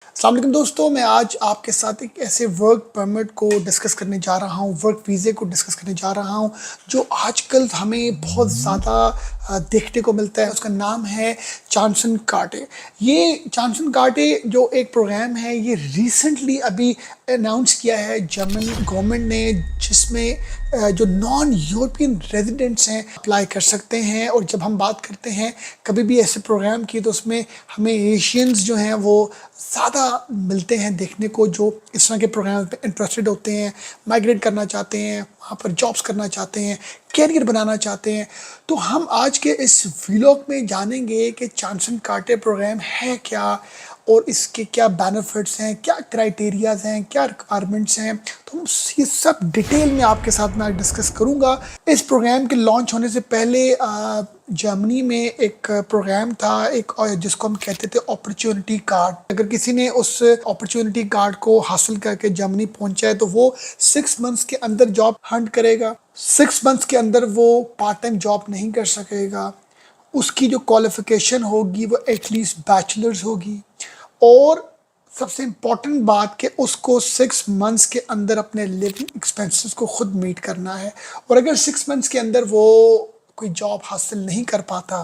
अस्सलाम वालेकुम दोस्तों, मैं आज आपके साथ एक ऐसे वर्क परमिट को डिस्कस करने जा रहा हूँ, वर्क वीज़े को डिस्कस करने जा रहा हूँ, जो आजकल हमें बहुत ज़्यादा देखने को मिलता है। उसका नाम है चांसन कार्टे। ये चांसन कार्टे जो एक प्रोग्राम है, ये रिसेंटली अभी अनाउंस किया है जर्मन गवर्नमेंट ने, जिसमें जो नॉन यूरोपियन रेजिडेंट्स हैं अप्लाई कर सकते हैं। और जब हम बात करते हैं कभी भी ऐसे प्रोग्राम की, तो उसमें हमें एशियंस जो हैं वो ज़्यादा मिलते हैं देखने को, जो इस तरह के प्रोग्राम पे इंटरेस्टेड होते हैं, माइग्रेट करना चाहते हैं, वहाँ पर जॉब्स करना चाहते हैं, कैरियर बनाना चाहते हैं। तो हम आज के इस व्लॉग में जानेंगे कि चांसन कार्टे प्रोग्राम है क्या, और इसके क्या बेनिफिट्स हैं, क्या क्राइटेरियाज हैं, क्या रिक्वायरमेंट्स हैं। तो ये सब डिटेल में आपके साथ मैं डिस्कस करूंगा। इस प्रोग्राम के लॉन्च होने से पहले जर्मनी में एक प्रोग्राम था, एक जिसको हम कहते थे अपॉर्चुनिटी कार्ड। अगर किसी ने उस अपॉर्चुनिटी कार्ड को हासिल करके जर्मनी पहुंचा है, तो वो 6 मंथ्स के अंदर जॉब हंट करेगा। 6 मंथ्स के अंदर वो पार्ट टाइम जॉब नहीं कर सकेगा। उसकी जो क्वालिफिकेशन होगी वो एटलीस्ट बैचलर्स होगी। और सबसे इम्पॉर्टेंट बात कि उसको 6 मंथ्स के अंदर अपने लिविंग एक्सपेंसेस को खुद मीट करना है। और अगर 6 मंथ्स के अंदर वो कोई जॉब हासिल नहीं कर पाता,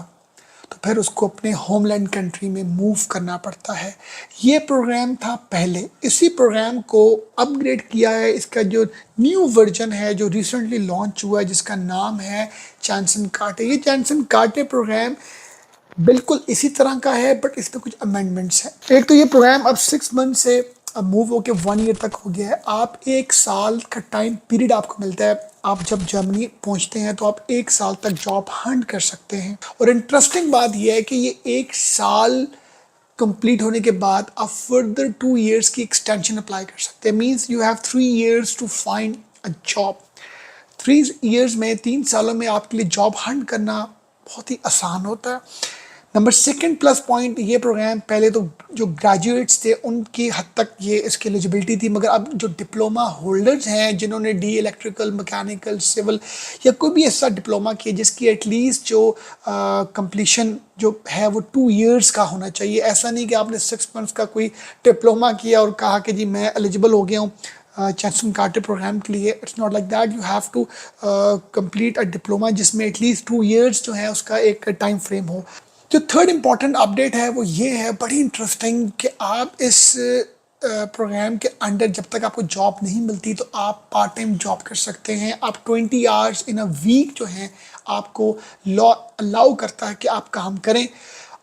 तो फिर उसको अपने होमलैंड कंट्री में मूव करना पड़ता है। ये प्रोग्राम था पहले। इसी प्रोग्राम को अपग्रेड किया है। इसका जो न्यू वर्जन है जो रिसेंटली लॉन्च हुआ है, जिसका नाम है चांसन कार्टे। ये चांसन कार्टे प्रोग्राम बिल्कुल इसी तरह का है, बट इसमें कुछ अमेंडमेंट्स हैं। एक तो ये प्रोग्राम अब 6 मंथ से मूव होके 1 ईयर तक हो गया है। आप 1 साल का टाइम पीरियड आपको मिलता है। आप जब जर्मनी पहुंचते हैं तो आप 1 साल तक जॉब हंट कर सकते हैं। और इंटरेस्टिंग बात यह है कि ये 1 साल कंप्लीट होने के बाद आप फर्दर 2 ईयर्स की एक्सटेंशन अप्लाई कर सकते हैं। Means you have 3 years to find a job. 3 years में, 3 सालों में आपके लिए जॉब हंट करना बहुत ही आसान होता है। नंबर सेकंड प्लस पॉइंट, ये प्रोग्राम पहले तो जो ग्रेजुएट्स थे उनकी हद तक ये इसकी एलिजिबिलिटी थी, मगर अब जो डिप्लोमा होल्डर्स हैं, जिन्होंने डी इलेक्ट्रिकल, मैकेनिकल, सिविल या कोई भी ऐसा डिप्लोमा किया जिसकी एटलीस्ट जो कंप्लीशन जो है वो 2 ईयर्स का होना चाहिए। ऐसा नहीं कि आपने 6 मंथ्स का कोई डिप्लोमा किया और कहा कि जी मैं एलिजिबल हो गया हूँ चांसन कार्टे प्रोग्राम के लिए। It's not like that. You have to complete a diploma जिसमें एटलीस्ट 2 ईयर्स जो है उसका एक टाइम फ्रेम हो। जो थर्ड इम्पॉर्टेंट अपडेट है वो ये है, बड़ी इंटरेस्टिंग, कि आप इस प्रोग्राम के अंडर जब तक आपको जॉब नहीं मिलती तो आप पार्ट टाइम जॉब कर सकते हैं। आप 20 आवर्स इन अ वीक जो है आपको लॉ अलाउ करता है कि आप काम करें,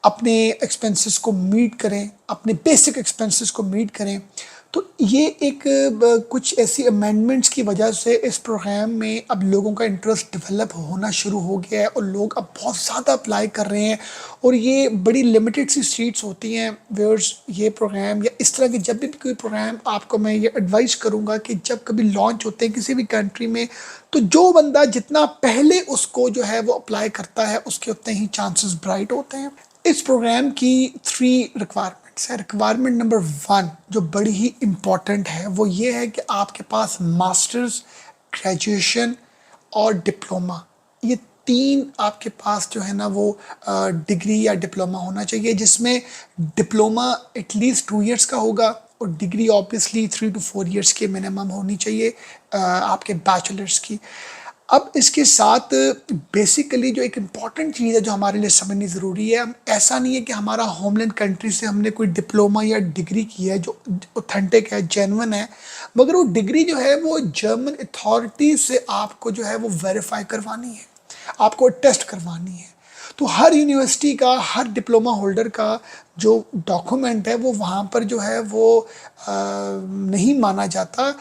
अपने एक्सपेंसेस को मीट करें, अपने बेसिक एक्सपेंसेस को मीट करें। तो ये एक कुछ ऐसी अमेंडमेंट्स की वजह से इस प्रोग्राम में अब लोगों का इंटरेस्ट डेवलप होना शुरू हो गया है, और लोग अब बहुत ज़्यादा अप्लाई कर रहे हैं। और ये बड़ी लिमिटेड सी सीट्स होती हैं व्यूअर्स। ये प्रोग्राम या इस तरह के जब भी कोई प्रोग्राम, आपको मैं ये एडवाइस करूँगा कि जब कभी लॉन्च होते हैं किसी भी कंट्री में, तो जो बंदा जितना पहले उसको जो है वो अप्लाई करता है, उसके उतने ही चांसेस ब्राइट होते हैं। इस प्रोग्राम की 3 रिक्वायरमेंट्स है। रिक्वायरमेंट नंबर 1 जो बड़ी ही इम्पॉर्टेंट है वो ये है कि आपके पास मास्टर्स, ग्रेजुएशन और डिप्लोमा, ये 3 आपके पास जो है ना वो डिग्री या डिप्लोमा होना चाहिए, जिसमें डिप्लोमा एटलीस्ट 2 ईयर्स का होगा और डिग्री ऑब्वियसली 3 to 4 ईयर्स के मिनिमम होनी चाहिए आपके बैचलर्स की। अब इसके साथ बेसिकली जो एक इम्पॉर्टेंट चीज़ है जो हमारे लिए समझनी ज़रूरी है, ऐसा नहीं है कि हमारा होमलैंड कंट्री से हमने कोई डिप्लोमा या डिग्री की है जो ऑथेंटिक है, जेन्युइन है, मगर वो डिग्री जो है वो जर्मन अथॉरिटी से आपको जो है वो वेरीफाई करवानी है, आपको टेस्ट करवानी है। तो हर यूनिवर्सिटी का, हर डिप्लोमा होल्डर का जो डॉक्यूमेंट है वो वहाँ पर जो है वो नहीं माना जाता।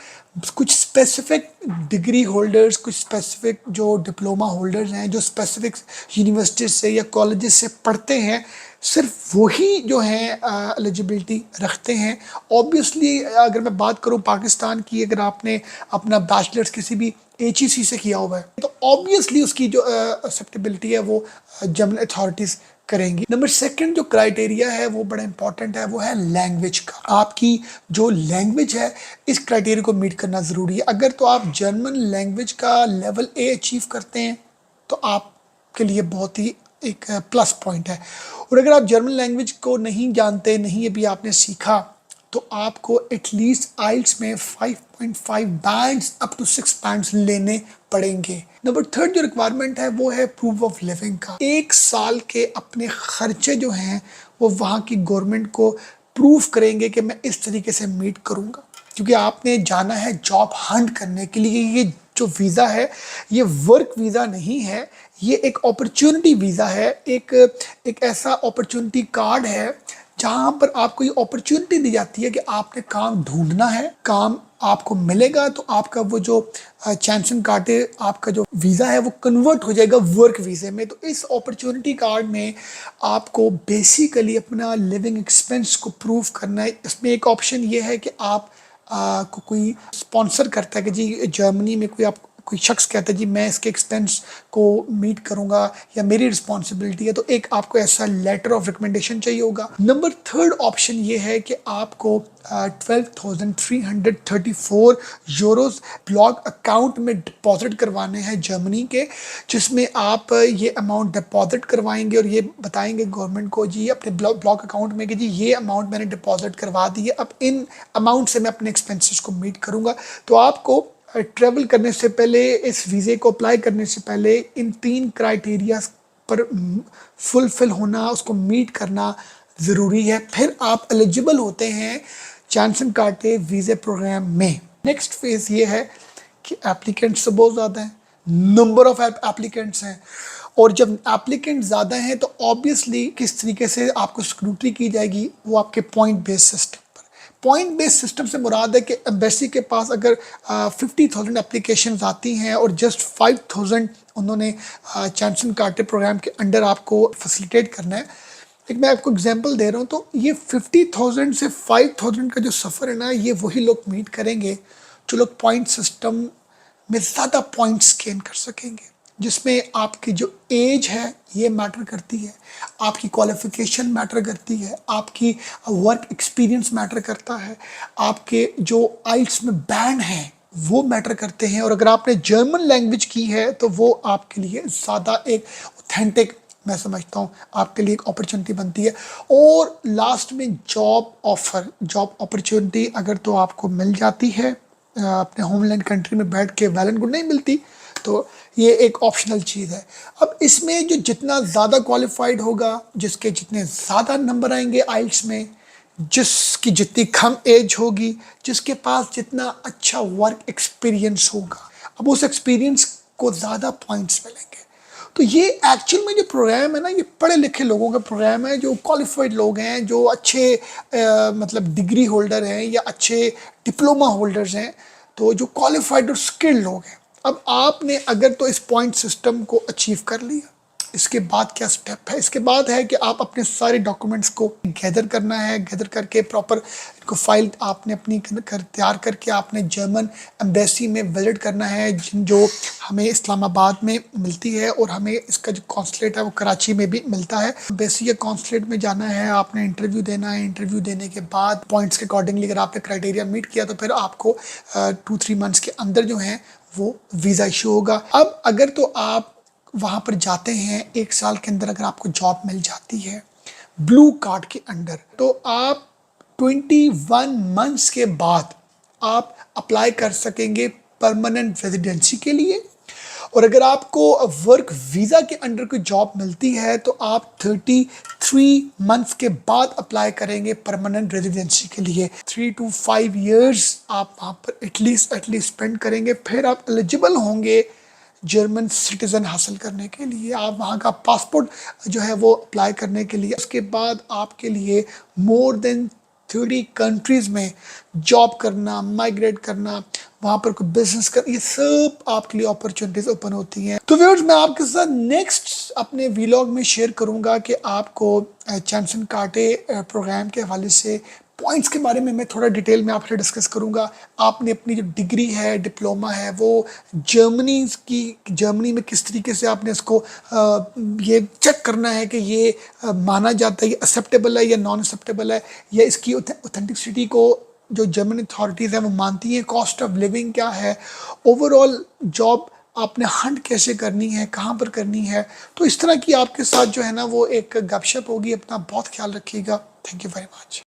कुछ स्पेसिफिक डिग्री होल्डर्स, कुछ स्पेसिफिक जो डिप्लोमा होल्डर्स हैं, जो स्पेसिफिक यूनिवर्सिटी से या कॉलेजेस से पढ़ते हैं, सिर्फ वही जो है एलिजिबिलिटी रखते हैं। ऑब्वियसली अगर मैं बात करूं पाकिस्तान की, अगर आपने अपना बैचलर्स किसी भी HEC से किया हुआ है, तो ऑब्वियसली उसकी जो एक्सेप्टेबिलिटी है वो जर्मन अथॉरिटीज़ करेंगी। नंबर सेकंड जो क्राइटेरिया है वो बड़ा इंपॉर्टेंट है, वो है लैंग्वेज का। आपकी जो लैंग्वेज है इस क्राइटेरिया को मीट करना ज़रूरी है। अगर तो आप जर्मन लैंग्वेज का लेवल A अचीव करते हैं तो आपके लिए बहुत ही एक प्लस पॉइंट है। और अगर आप जर्मन लैंग्वेज को नहीं जानते, नहीं अभी आपने सीखा, तो आपको एटलीस्ट आइल्स में 5.5 बैंड्स अप टू 6 बैंड्स लेने पड़ेंगे। नंबर थर्ड जो रिक्वायरमेंट है वो है प्रूफ ऑफ लिविंग का। 1 साल के अपने खर्चे जो हैं वो वहाँ की गवर्नमेंट को प्रूफ करेंगे कि मैं इस तरीके से मीट करूँगा, क्योंकि आपने जाना है जॉब हंट करने के लिए। ये जो वीज़ा है ये वर्क वीज़ा नहीं है, ये एक अपॉर्चुनिटी वीज़ा है, एक ऐसा अपॉर्चुनिटी कार्ड है जहाँ पर आपको ये अपॉर्चुनिटी दी जाती है कि आपने काम ढूंढना है, काम आपको मिलेगा तो आपका वो जो चांसन कार्टे आपका जो वीज़ा है वो कन्वर्ट हो जाएगा वर्क वीज़े में। तो इस अपॉर्चुनिटी कार्ड में आपको बेसिकली अपना लिविंग एक्सपेंस को प्रूव करना है। इसमें एक ऑप्शन ये है कि आप को कोई स्पॉन्सर करता है कि जी जर्मनी में कोई शख्स कहता है जी मैं इसके एक्सपेंस को मीट करूंगा या मेरी रिस्पॉन्सिबिलिटी है, तो एक आपको ऐसा लेटर ऑफ रिकमेंडेशन चाहिए होगा। नंबर थर्ड ऑप्शन ये है कि आपको 12,334 यूरोस ब्लॉक अकाउंट में डिपॉजिट करवाने हैं जर्मनी के, जिसमें आप ये अमाउंट डिपॉजिट करवाएंगे और ये बताएंगे गवर्नमेंट को जी अपने ब्लॉक अकाउंट में कि जी ये अमाउंट मैंने डिपॉजिट करवा दी है, अब इन अमाउंट से मैं अपने एक्सपेंसेस को मीट करूंगा। तो आपको ट्रैवल करने से पहले, इस वीज़े को अप्लाई करने से पहले इन 3 क्राइटेरिया पर फुलफिल होना, उसको मीट करना ज़रूरी है, फिर आप एलिजिबल होते हैं चांसन कार्टे वीज़े प्रोग्राम में। नेक्स्ट फेज ये है कि एप्लीकेंट्स तो बहुत ज़्यादा हैं, नंबर ऑफ एप्लीकेंट्स हैं, और जब एप्लीकेंट ज़्यादा हैं तो ऑब्वियसली किस तरीके से आपको स्क्रूटनी की जाएगी वो आपके point based system. Point based system से मुराद है कि एम्बेसी के पास अगर 50,000 एप्लीकेशन आती हैं और जस्ट 5,000 उन्होंने चांसन कार्टे प्रोग्राम के अंडर आपको फैसिलिटेट करना है। एक मैं आपको एग्जांपल दे रहा हूँ, तो ये 50,000 से 5,000 का जो सफ़र है ना, ये वही लोग मीट करेंगे जो लोग पॉइंट सिस्टम में ज़्यादा पॉइंट्स गेन कर सकेंगे, जिसमें आपकी जो एज है ये मैटर करती है, आपकी क्वालिफ़िकेशन मैटर करती है, आपकी वर्क एक्सपीरियंस मैटर करता है, आपके जो आइल्स में बैंड हैं वो मैटर करते हैं, और अगर आपने जर्मन लैंग्वेज की है तो वो आपके लिए ज़्यादा एक ऑथेंटिक, मैं समझता हूँ आपके लिए एक अपॉर्चुनिटी बनती है। और लास्ट में जॉब ऑफ़र, जॉब अपॉर्चुनिटी अगर तो आपको मिल जाती है अपने होमलैंड कंट्री में बैठ के, वेल एंड गुड, नहीं मिलती तो ये एक ऑप्शनल चीज़ है। अब इसमें जो जितना ज़्यादा क्वालिफाइड होगा, जिसके जितने ज़्यादा नंबर आएंगे आइल्स में, जिसकी जितनी कम एज होगी, जिसके पास जितना अच्छा वर्क एक्सपीरियंस होगा, अब उस एक्सपीरियंस को ज़्यादा पॉइंट्स मिलेंगे। तो ये एक्चुअल में जो प्रोग्राम है ना, ये पढ़े लिखे लोगों का प्रोग्राम है, जो क्वालिफाइड लोग हैं, जो अच्छे मतलब डिग्री होल्डर हैं या अच्छे डिप्लोमा होल्डर्स हैं, तो जो क्वालिफाइड और स्किल्ड लोग हैं। अब आपने अगर तो इस पॉइंट सिस्टम को अचीव कर लिया, इसके बाद क्या स्टेप है? इसके बाद है कि आप अपने सारे डॉक्यूमेंट्स को गैदर करना है, गैदर करके प्रॉपर इनको फाइल आपने अपनी तैयार करके आपने जर्मन एम्बेसी में विजिट करना है, जो हमें इस्लामाबाद में मिलती है, और हमें इसका जो कॉन्सुलेट है वो कराची में भी मिलता है। एम्बेसी या कॉन्सुलेट में जाना है, आपने इंटरव्यू देना है, इंटरव्यू देने के बाद पॉइंट्स के अकॉर्डिंगली अगर आपने क्राइटेरिया मीट किया तो फिर आपको 2-3 मंथ्स के अंदर जो है वो वीज़ा इशू होगा। अब अगर तो आप वहाँ पर जाते हैं 1 साल के अंदर, अगर आपको जॉब मिल जाती है ब्लू कार्ड के अंडर, तो आप 21 मंथ्स के बाद आप अप्लाई कर सकेंगे परमानेंट रेजिडेंसी के लिए, और अगर आपको वर्क वीज़ा के अंडर कोई जॉब मिलती है तो आप 33 मंथ्स के बाद अप्लाई करेंगे परमानेंट रेजिडेंसी के लिए। 3 to 5 years आप वहाँ पर एटलीस्ट स्पेंड करेंगे, फिर आप एलिजिबल होंगे जर्मन सिटीज़न हासिल करने के लिए, आप वहाँ का पासपोर्ट जो है वो अप्लाई करने के लिए। उसके बाद आपके लिए मोर देन 30 कंट्रीज़ में जॉब करना, माइग्रेट करना, वहाँ पर कोई बिजनेस कर, ये सब आपके लिए अपॉर्चुनिटीज़ ओपन होती हैं। तो व्यूअर्स, मैं आपके साथ नेक्स्ट अपने वीलॉग में शेयर करूँगा कि आपको चांसन कार्टे प्रोग्राम के हवाले से पॉइंट्स के बारे में मैं थोड़ा डिटेल में आपसे डिस्कस करूँगा। आपने अपनी जो डिग्री है, डिप्लोमा है, वो जर्मनी में किस तरीके से आपने इसको ये चेक करना है कि ये माना जाता है, ये एक्सेप्टेबल है या नॉन एक्सेप्टेबल है, या इसकी ऑथेंटिसिटी को जो जर्मन अथॉरिटीज़ हैं वो मानती हैं। कॉस्ट ऑफ लिविंग क्या है, ओवरऑल जॉब आपने हंट कैसे करनी है, कहाँ पर करनी है। तो इस तरह की आपके साथ जो है ना वो एक गपशप होगी। अपना बहुत ख्याल रखिएगा। Thank you very much.